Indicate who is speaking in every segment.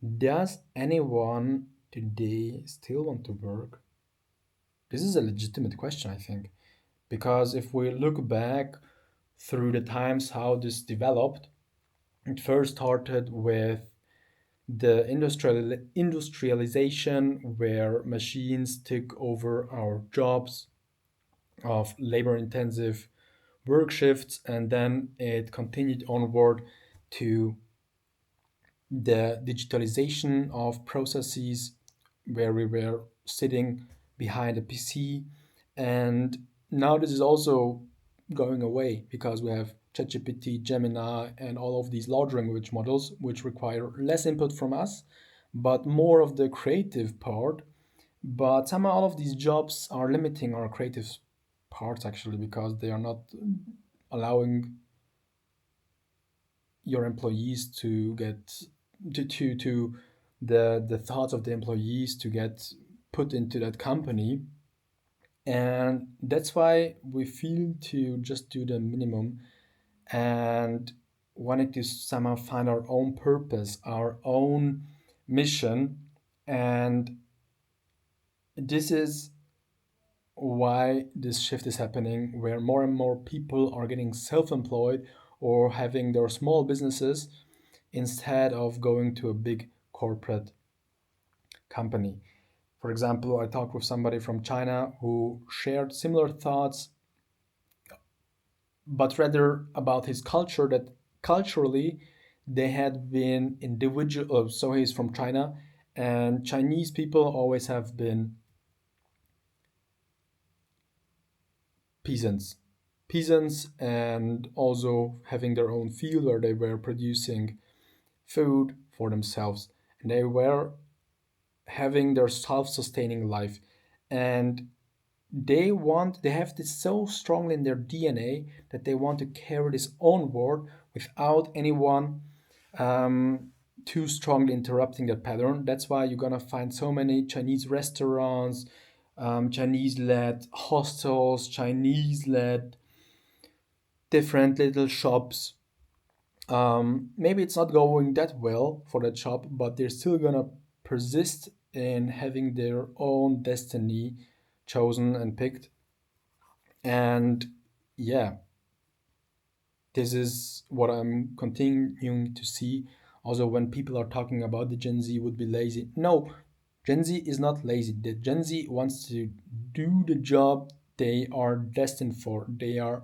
Speaker 1: Does anyone today still want to work? This is a legitimate question, I think, because if we look back through the times how this developed, it first started with the industrialization where machines took over our jobs of labor intensive work shifts, and then it continued onward to the digitalization of processes where we were sitting behind a PC. And now this is also going away because we have ChatGPT, Gemini, and all of these large language models, which require less input from us, but more of the creative part. But somehow all of these jobs are limiting our creative parts actually because they are not allowing your employees to get to the thoughts of the employees to get put into that company. And that's why we feel to just do the minimum and wanted to somehow find our own purpose, our own mission. And this is why this shift is happening, where more and more people are getting self employed or having their small businesses instead of going to a big corporate company. For example, I talked with somebody from China who shared similar thoughts, but rather about his culture, that culturally they had been individual. So he's from China, and Chinese people always have been peasants. Peasants, and also having their own field where they were producing food for themselves. And they were having their self-sustaining life, and they have this so strongly in their DNA that they want to carry this onward without anyone too strongly interrupting that pattern. That's why you're gonna find so many Chinese restaurants, Chinese-led hostels, Chinese-led different little shops. Maybe it's not going that well for that shop, but they're still gonna persist in having their own destiny chosen and picked. And yeah, this is what I'm continuing to see. Also, when people are talking about the Gen Z would be lazy. No, Gen Z is not lazy. The Gen Z wants to do the job they are destined for, they are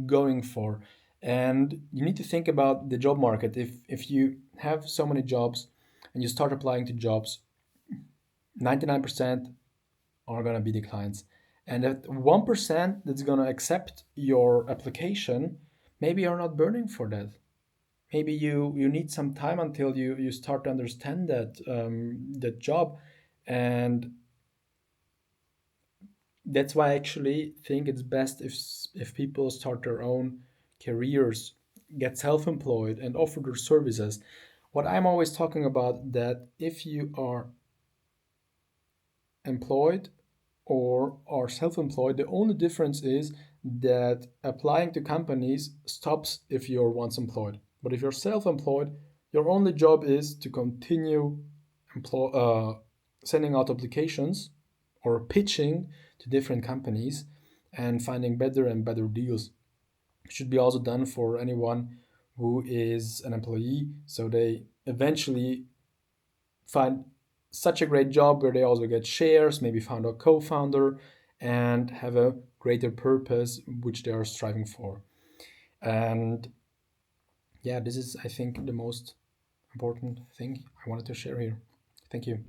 Speaker 1: going for. And you need to think about the job market. If you have so many jobs and you start applying to jobs, 99% are going to be declines. And that 1% that's going to accept your application, maybe you're not burning for that. Maybe you need some time until you start to understand that job. And that's why I actually think it's best if people start their own careers, get self-employed, and offer their services. What I'm always talking about, that if you are employed or are self-employed, the only difference is that applying to companies stops if you're once employed. But if you're self-employed, your only job is to continue sending out applications or pitching to different companies and finding better and better deals. It should be also done for anyone who is an employee, so they eventually find such a great job where they also get shares, maybe found a co-founder, and have a greater purpose which they are striving for. And yeah, this is, I think, the most important thing I wanted to share here. Thank you.